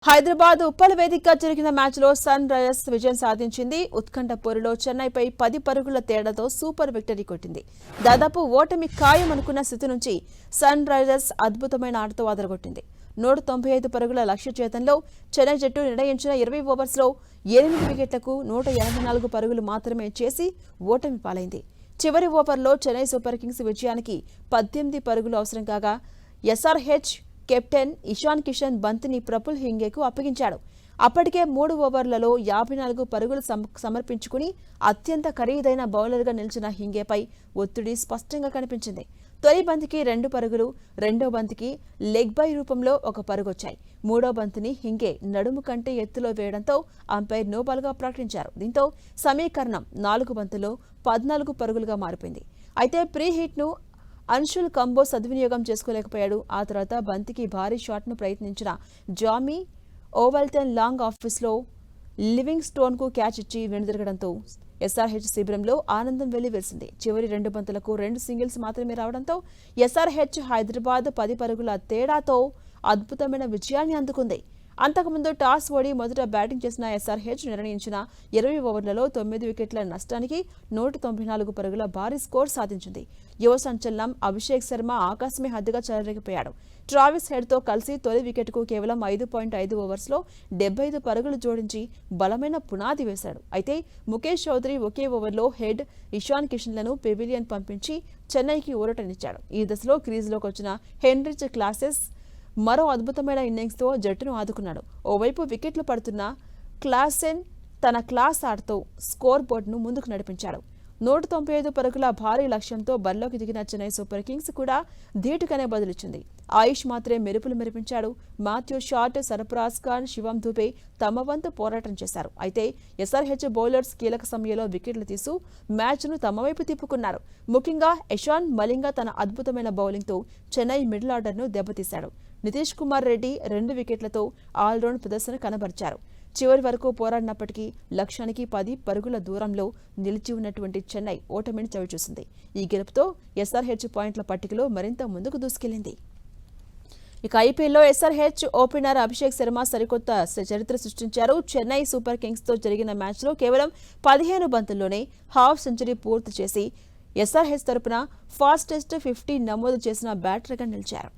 హైదరాబాద్ ఉప్పల్ వేదికగా జరిగిన మ్యాచ్లో సన్ రైజర్స్ విజయం సాధించింది. ఉత్కంఠ పోరులో చెన్నైపై 10 పరుగుల తేడాతో సూపర్ విక్టరీ కొట్టింది. దాదాపు ఓటమి ఖాయం అనుకున్న స్థితి నుంచి సన్ రైజర్స్ అద్భుతమైన ఆటతో అదరగొట్టింది. 195 పరుగుల లక్ష్య ఛేదనలో చెన్నై జట్టు నిర్ణయించిన 20 ఓవర్స్లో 8 వికెట్లకు 184 పరుగులు మాత్రమే చేసి ఓటమి పాలైంది. చివరి ఓవర్లో చెన్నై సూపర్ కింగ్స్ విజయానికి 18 పరుగులు అవసరం కాగా ఎస్ఆర్హెచ్ కెప్టెన్ ఇషాన్ కిషన్ బంతిని ప్రఫుల్ హింగేకు అప్పగించాడు. అప్పటికే 3 ఓవర్లలో 54 పరుగులు సమర్పించుకుని అత్యంత ఖరీదైన బౌలర్గా నిలిచిన హింగేపై ఒత్తిడి స్పష్టంగా కనిపించింది. తొలి బంతికి 2 పరుగులు, రెండో బంతికి లెగ్ బై రూపంలో 1 పరుగొచ్చాయి. మూడో బంతిని హింగే నడుము కంటే ఎత్తులో వేయడంతో అంపైర్ నోబాల్గా ప్రకటించారు. దీంతో సమీకరణం 4 బంతుల్లో 14 పరుగులుగా మారిపోయింది. అయితే ప్రీ హిట్ను అన్షుల్ కంబో సద్వినియోగం చేసుకోలేకపోయాడు. ఆ తర్వాత బంతికి భారీ షాట్ను ప్రయత్నించిన జామీ ఓవల్టన్ లాంగ్ ఆఫీస్లో లివింగ్ స్టోన్కు క్యాచ్ ఇచ్చి వెనుదిరగడంతో ఎస్ఆర్హెచ్ శిబిరంలో ఆనందం వెల్లివిరిసింది. చివరి 2 బంతులకు 2 సింగిల్స్ మాత్రమే రావడంతో ఎస్ఆర్హెచ్ హైదరాబాద్ 10 పరుగుల తేడాతో అద్భుతమైన విజయాన్ని అందుకుంది. అంతకుముందు టాస్ ఓడి మొదట బ్యాటింగ్ చేసిన ఎస్ఆర్హెచ్ నిర్ణయించిన 20 ఓవర్లలో 9 వికెట్ల నష్టానికి 194 పరుగుల భారీ స్కోర్ సాధించింది. యువ సంచలనం అభిషేక్ శర్మ ఆకాశమే హద్దుగా చెలరేగిపోయాడు. ట్రావిస్ హెడ్తో కలిసి తొలి వికెట్కు కేవలం 5.5 ఓవర్స్లో 75 పరుగులు జోడించి బలమైన పునాది వేశాడు. అయితే ముఖేష్ చౌదరి ఒకే ఓవర్లో హెడ్, ఇషాన్ కిషన్లను పెవిలియన్ పంపించి చెన్నైకి ఊరటనిచ్చాడు. ఈ దశలో క్రీజులోకి వచ్చిన హెన్రిచ్ క్లాసెస్ మరో అద్భుతమైన ఇన్నింగ్స్తో జట్టును ఆదుకున్నాడు. ఓవైపు వికెట్లు పడుతున్న క్లాసెన్ తన క్లాస్ ఆటతో స్కోర్ బోర్డును ముందుకు నడిపించాడు. 195 పరుగుల భారీ లక్ష్యంతో బరిలోకి దిగిన చెన్నై సూపర్ కింగ్స్ కూడా ధీటుగానే బదులిచ్చింది. ఆయుష్ మాత్రే మెరుపులు మెరిపించాడు. మాథ్యూ షాట్, సర్ఫరాజ్ ఖాన్, శివం దుబే తమ వంతు పోరాటం చేశారు. అయితే ఎస్ఆర్హెచ్ బౌలర్స్ కీలక సమయంలో వికెట్లు తీస్తూ మ్యాచ్ను తమ వైపు తిప్పుకున్నారు. ముఖ్యంగా ఇషాన్ మలింగ తన అద్భుతమైన బౌలింగ్తో చెన్నై మిడిల్ ఆర్డర్ను దెబ్బతీశాడు. నితీష్ కుమార్ రెడ్డి 2 వికెట్లతో ఆల్రౌండ్ ప్రదర్శన కనబరిచారు. చివరి వరకు పోరాడినప్పటికీ లక్ష్యానికి 10 పరుగుల దూరంలో నిలిచి ఉన్నటువంటి చెన్నై ఓటమిని చవిచూసింది. ఈ గెలుపుతో ఎస్ఆర్హెచ్ పాయింట్ల పట్టికలో మరింత ముందుకు దూసుకెళ్లింది. ఇక ఐపీఎల్లో ఎస్ఆర్హెచ్ ఓపెనర్ అభిషేక్ శర్మ సరికొత్త చరిత్ర సృష్టించారు. చెన్నై సూపర్ కింగ్స్తో జరిగిన మ్యాచ్లో కేవలం 15 బంతుల్లోనే హాఫ్ సెంచరీ పూర్తి చేసి ఎస్ఆర్హెచ్ తరపున ఫాస్టెస్ట్ 50 నమోదు చేసిన బ్యాటర్గా నిలిచారు.